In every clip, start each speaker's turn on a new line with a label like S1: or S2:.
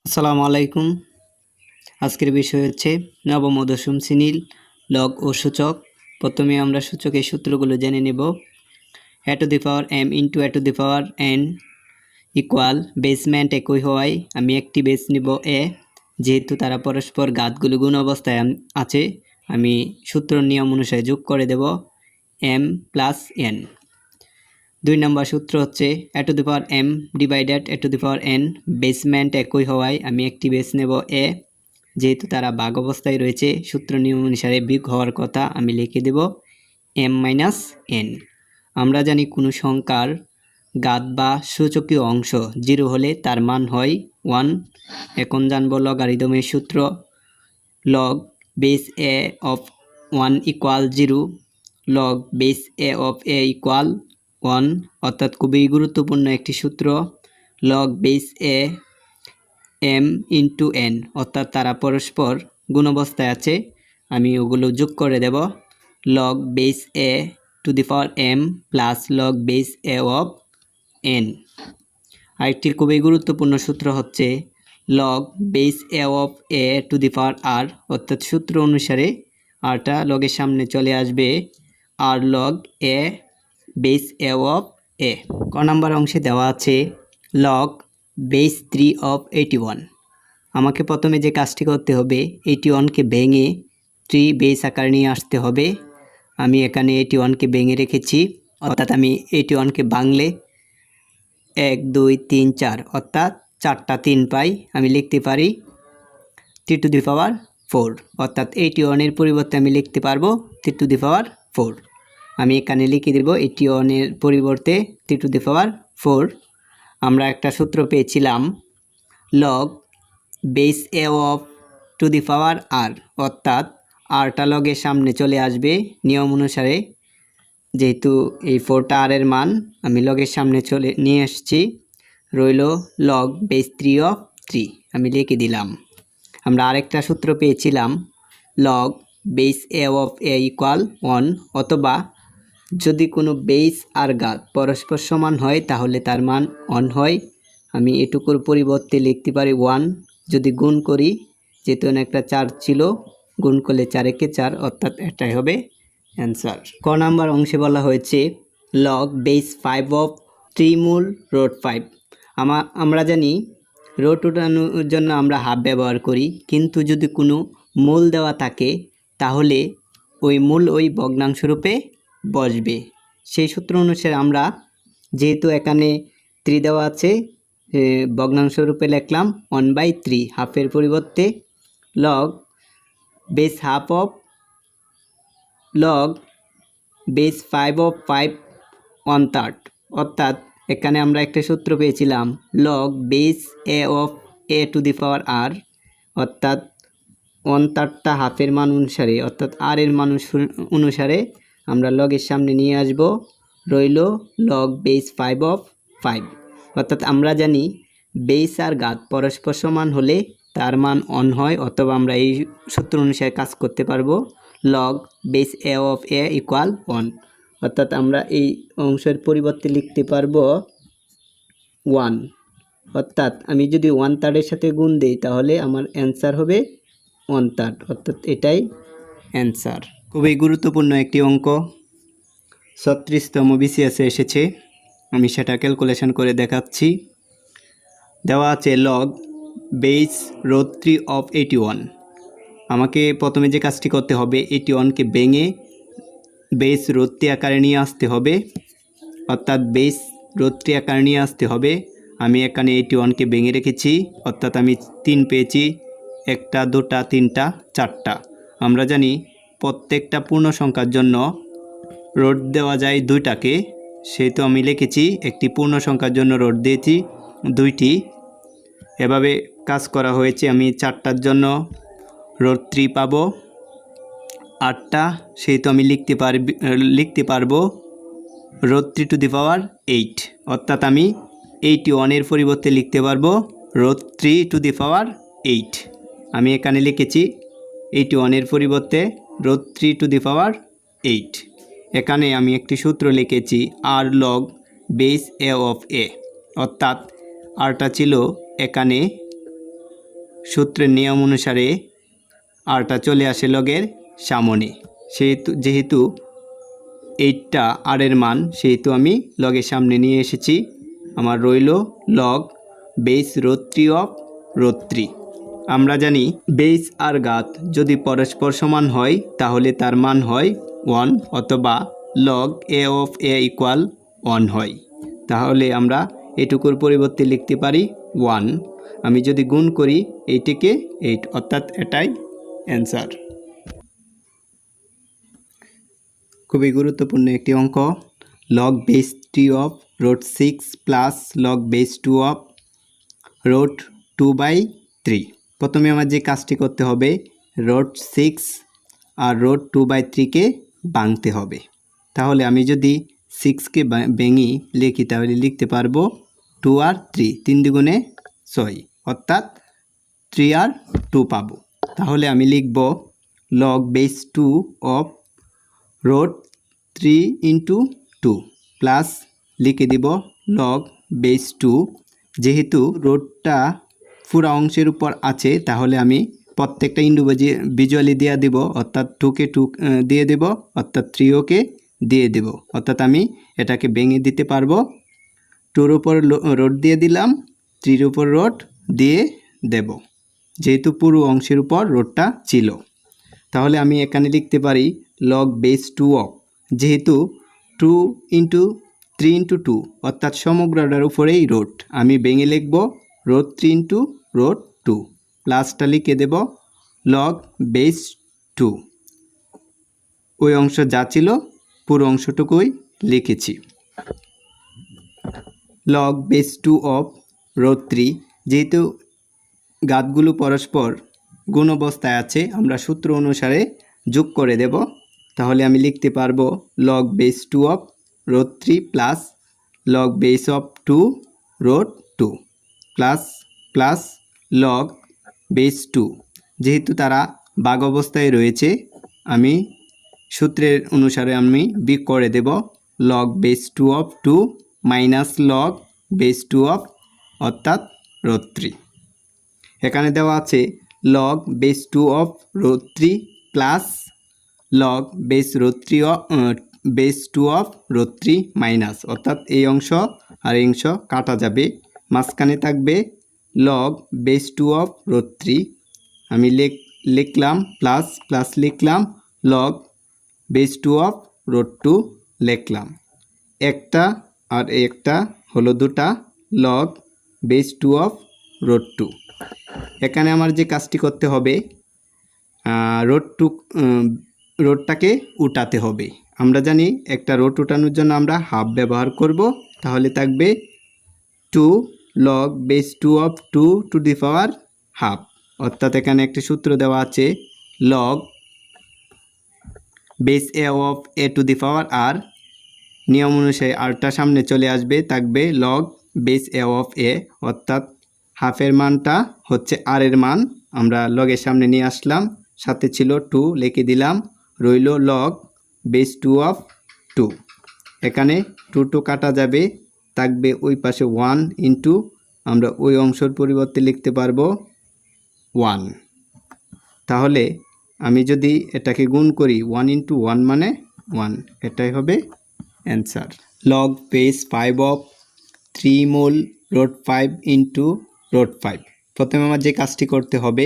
S1: আসসালামু আলাইকুম। আজকের বিষয় হচ্ছে নবম ও দশম শ্রেণীর লগ ও সূচক। প্রথমে আমরা সূচকের সূত্রগুলো জেনে নেব। a to the power m into a to the power n equal basement একই হওয়ায় আমি একটি বেস নিব এ। যেহেতু তারা পরস্পর ঘাতগুলো গুণ অবস্থায় আছে, আমি সূত্র নিয়ম অনুসারে যোগ করে দেব m প্লাস n। 2 নম্বর সূত্র হচ্ছে a to the power m divided a to the power n। Basement একই হওয়ায় আমি একটি বেস নেব এ। যেহেতু তারা ভাগ অবস্থায় রয়েছে, সূত্র নিয়ম অনুসারে বিয়োগ হওয়ার কথা, আমি লিখে দেব m মাইনাস n। আমরা জানি কোনো সংখ্যার ঘাত বা সূচকীয় অংশ 0 হলে তার মান হয় 1। এখন জানব লগারিদমের সূত্র। Log base a of 1 equal 0, log base a of a equal 1, অর্থাৎ খুবই গুরুত্বপূর্ণ একটি সূত্র। Log base a m into n, অর্থাৎ তারা পরস্পর গুণ অবস্থায় আছে, আমি ওগুলো যোগ করে দেব। Log base a to the power m plus log base a of n। আরেকটি খুবই গুরুত্বপূর্ণ সূত্র হচ্ছে log base a of a to the power r, অর্থাৎ সূত্র অনুসারে rটা লগের সামনে চলে আসবে r log a base a of a। ক নাম্বার অংশে দেওয়া আছে লগ বেস 3 অফ 81। আমাকে প্রথমে যে কাজটি করতে হবে, 81কে ভেঙে 3 বেস আকার নিয়ে আসতে হবে। আমি এখানে 81কে ভেঙে রেখেছি, অর্থাৎ আমি 81কে ভাঙলে 1 2 3 4, অর্থাৎ 4টা 3 পাই। আমি লিখতে পারি 3 টু দি পাওয়ার 4, অর্থাৎ 81-এর পরিবর্তে আমি লিখতে পারবো 3 টু দি পাওয়ার 4। আমি এখানে লিখে দেব 81-এর পরিবর্তে 3 টু দি পাওয়ার 4। আমরা একটা সূত্র পেয়েছিলাম log base a of two the power r, অর্থাৎ rটা লগের সামনে চলে আসবে নিয়ম অনুসারে। যেহেতু এই 4টা r এর মান আমি লগের সামনে চলে নিয়ে এসেছি, রইল লগ বেস 3 অফ 3, আমি লিখে দিলাম। আমরা আরেকটা সূত্র পেয়েছিলাম log base a of a equal 1, অথবা যদি কোনো বেস আর ঘাত পরস্পর সমান হয় তাহলে তার মান 1 হয়। আমি এটুকুর পরিবর্তে লিখতে পারি 1। যদি গুণ করি, যেহেতু একটা 4 ছিল, গুণ করলে 4 একে 4, অর্থাৎ এটাই হবে অ্যান্সার। ক নাম্বার অংশে বলা হয়েছে লগ বেস 5 অফ 3 মূল রুট 5। আমরা জানি রুট উঠানোর জন্য আমরা হাফ ব্যবহার করি, কিন্তু যদি কোনো মূল দেওয়া থাকে তাহলে ওই মূল ওই ভগ্নাংশ রূপে বসবে। সেই সূত্র অনুসারে আমরা, যেহেতু এখানে 3 দেওয়া আছে, ভগ্নাংশ রূপে লিখলাম 1/3, হাফের পরিবর্তে log base half of log base 5 of 5 1/3, অর্থাৎ এখানে আমরা একটা সূত্র পেয়েছিলাম log base a of a to the power r, অর্থাৎ 1/3টা হাফের মান অনুসারে, অর্থাৎ r এর মান অনুসারে আমরা লগের সামনে নিয়ে আসব, রইল লগ বেস 5 অফ 5। অর্থাৎ আমরা জানি বেস আর ঘাত পরস্পর সমান হলে তার মান 1 হয়, অথবা আমরা এই সূত্র অনুসারে কাজ করতে পারবো log base a of a equal 1, অর্থাৎ আমরা এই অংশের পরিবর্তে লিখতে পারবো 1। অর্থাৎ আমি যদি 1/3-এর সাথে গুণ দিই তাহলে আমার অ্যান্সার হবে 1/3, অর্থাৎ এটাই অ্যান্সার। খুবই গুরুত্বপূর্ণ একটি অঙ্ক, 36তম বিসিএসে এসেছে। আমি সেটা ক্যালকুলেশন করে দেখাচ্ছি। দেওয়া আছে লগ বেস রুট 3 অফ 81। আমাকে প্রথমে যে কাজটি করতে হবে, 81কে ভেঙে বেস রুট 3 আকারে নিয়ে আসতে হবে, অর্থাৎ বেস রুট 3 আকারে নিয়ে আসতে হবে। আমি এখানে 81কে ভেঙে রেখেছি, অর্থাৎ আমি 3 পেয়েছি, 1টা 2টা 3টা 4টা। আমরা জানি প্রত্যেকটা পূর্ণ সংখ্যার জন্য রুট দেওয়া যায় 2টাকে, সেহেতু আমি লিখেছি একটি পূর্ণ সংখ্যার জন্য রুট দিয়েছি 2টি। এভাবে কাজ করা হয়েছে। আমি 4টার জন্য রুট 3 পাবো 8টা, সেহেতু আমি লিখতে পারবো রুট 3 টু দি পাওয়ার 8, অর্থাৎ আমি 81-এর পরিবর্তে লিখতে পারবো রুট 3 টু দি পাওয়ার 8। আমি এখানে লিখেছি 81-এর পরিবর্তে রুট 3 টু দি পাওয়ার 8। এখানে আমি একটি সূত্র লিখেছি আর log base a of a, অর্থাৎ আরটা ছিল এখানে সূত্রের নিয়ম অনুসারে আরটা চলে আসে লগের সামনে। যেহেতু 8টা আরের মান, সেহেতু আমি লগের সামনে নিয়ে এসেছি। আমার রইল log base root 3 of root 3। আমরা জানি বেস আর ঘাত যদি পরস্পর সমান হয় তাহলে তার মান হয় 1, অথবা log A of A equal 1 হয়। তাহলে আমরা এটুকুর পরিবর্তে লিখতে পারি 1। আমি যদি গুণ করি এইটিকে 8, অর্থাৎ এটাই অ্যান্সার। খুবই গুরুত্বপূর্ণ একটি অঙ্ক। Log base 3 of road 6 plus log base 2 of road 2/3। প্রথমে আমার যে কাজটি করতে হবে, রোড 6 আর রোড 2/3কে ভাঙতে হবে। তাহলে আমি যদি 6কে ভেঙে লিখি তাহলে লিখতে পারবো 2 আর 3, 3 দুগুণে 6, অর্থাৎ 3 আর 2 পাবো। তাহলে আমি লিখব log base 2 of root 3 into 2 plus লিখে দিব লগ বেস 2। যেহেতু রোডটা পুরা অংশের উপর আছে তাহলে আমি প্রত্যেকটা ইন্ডিভিজুয়ালি দিয়ে দেব, অর্থাৎ 2কে 2 দিয়ে দেব, অর্থাৎ 3কে দিয়ে দেব, অর্থাৎ আমি এটাকে ভেঙে দিতে পারবো। 2-র উপর রোড দিয়ে দিলাম, 3-র উপর রোড দিয়ে দেব, যেহেতু পুরো অংশের উপর রোডটা ছিল। তাহলে আমি এখানে লিখতে পারি লগ বেস 2 অফ, যেহেতু 2 ইন্টু 3 ইন্টু 2 অর্থাৎ সমগ্রটার উপরেই রোড, আমি ভেঙে লিখব রোড 3 ইন্টু রোড 2 প্লাসটা লিখে দেব লগ বেস 2। ওই অংশ যা ছিল পুরো অংশটুকুই লিখেছি। লগ বেস 2 অফ রোড 3, যেহেতু ঘাতগুলো পরস্পর গুণ অবস্থায় আছে আমরা সূত্র অনুসারে যোগ করে দেব। তাহলে আমি লিখতে পারবো log base 2 of root 3 plus log base of 2 road 2 plus plus log base 2। যেহেতু তারা ভাগ অবস্থায় রয়েছে আমি সূত্রের অনুসারে আমি বিয়োগ করে দেব log base 2 of 2 minus log base 2 of অর্থাৎ রোড 3। এখানে দেওয়া আছে log base 2 of root 3 plus log base root 3 of base 2 of root 3 minus, অর্থাৎ এই অংশ আর এই অংশ কাটা যাবে, মাঝখানে থাকবে লগ বেস 2 অফ রোড 3। আমি লিখলাম প্লাস প্লাস লিখলাম লগ বেস 2 অফ রোড 2 লিখলাম। একটা আর একটা হলো দুটা লগ বেস 2 অফ রোড 2। এখানে আমার যে কাজটি করতে হবে, রোডটাকে উঠাতে হবে। আমরা জানি একটা রোড উঠানোর জন্য আমরা হাফ ব্যবহার করব। তাহলে থাকবে 2 log base 2 of 2 to the power half, অর্থাৎ এখানে একটি সূত্র দেওয়া আছে log base a of a to the power r, নিয়ম অনুসারে আরটা সামনে চলে আসবে, থাকবে log base a of a, অর্থাৎ হাফের মানটা হচ্ছে আর এর মান, আমরা লগের সামনে নিয়ে আসলাম, সাথে ছিল 2 লিখে দিলাম, রইল লগ বেস 2 অফ 2। এখানে 2 কাটা যাবে, থাকবে ওই পাশে 1 ইন্টু, আমরা ওই অংশের পরিবর্তে লিখতে পারবো 1। তাহলে আমি যদি এটাকে গুণ করি 1 ইন্টু 1 মানে 1, এটাই হবে answer. Log base 5 of 3 mole road 5 into road 5। প্রথমে আমার যে কাজটি করতে হবে,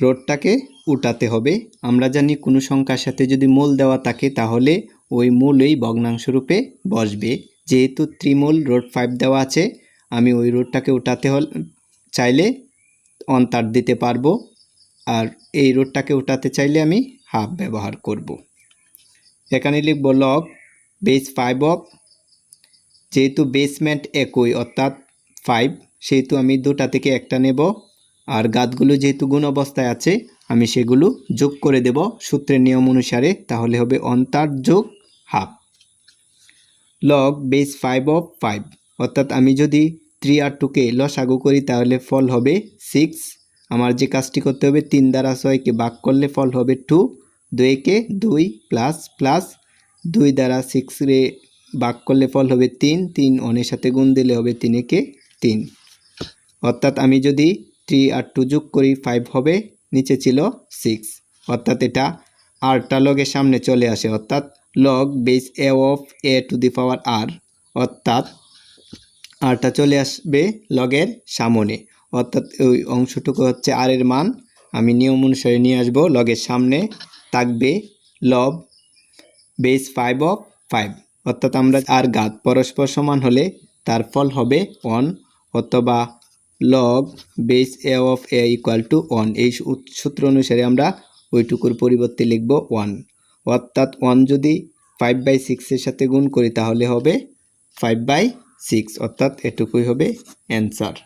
S1: রোডটাকে উঠাতে হবে। আমরা জানি কোনো সংখ্যার সাথে যদি মূল দেওয়া থাকে তাহলে ওই মূলই ভগ্নাংশ রূপে বসবে। যেহেতু 3 মোল রোড 5 দেওয়া আছে, আমি ওই রোডটাকে উঠাতে চাইলে অন্তর দিতে পারবো, আর এই রোডটাকে উঠাতে চাইলে আমি হাফ ব্যবহার করব। এখানে লিখব লগ বেস 5 অফ, যেহেতু বেসমেন্ট একই অর্থাৎ 5, সেহেতু আমি দুটা থেকে একটা নেব, আর ঘাতগুলো যেহেতু গুণ অবস্থায় আছে আমি সেগুলো যোগ করে দেব সূত্রের নিয়ম অনুসারে, তাহলে হবে অন্তর যোগ হাফ। লগ বেস 5 অফ 5, অর্থাৎ আমি যদি 3 আর 2কে লসাগু করি তাহলে ফল হবে 6। আমার যে কাজটি করতে হবে 3 দ্বারা 6কে ভাগ করলে ফল হবে 2, 2কে 2 প্লাস প্লাস 2 দ্বারা 6 রে ভাগ করলে ফল হবে 3, 3 অনের সাথে গুণ দিলে হবে 3 একে 3। অর্থাৎ আমি যদি 3 আর 2 যোগ করি 5 হবে, নিচে ছিল 6, অর্থাৎ এটা আরটা লগের সামনে চলে আসে, অর্থাৎ log base a of a to the power r, অর্থাৎ আরটা চলে আসবে লগের সামনে, অর্থাৎ ওই অংশটুকু হচ্ছে আর এর মান আমি নিয়ম অনুসারে নিয়ে আসবো, লগের সামনে থাকবে লব বেস 5 অফ 5, অর্থাৎ আমরা আর ঘাত পরস্পর সমান হলে তার ফল হবে 1, অথবা log base a of A equal to 1, এই সূত্র অনুসারে আমরা ওইটুকুর পরিবর্তে লিখব 1, অর্থাৎ 1 যদি 5/6 এর সাথে গুণ করি তাহলে হবে 5/6, অর্থাৎ এটুকুই হবে অ্যান্সার।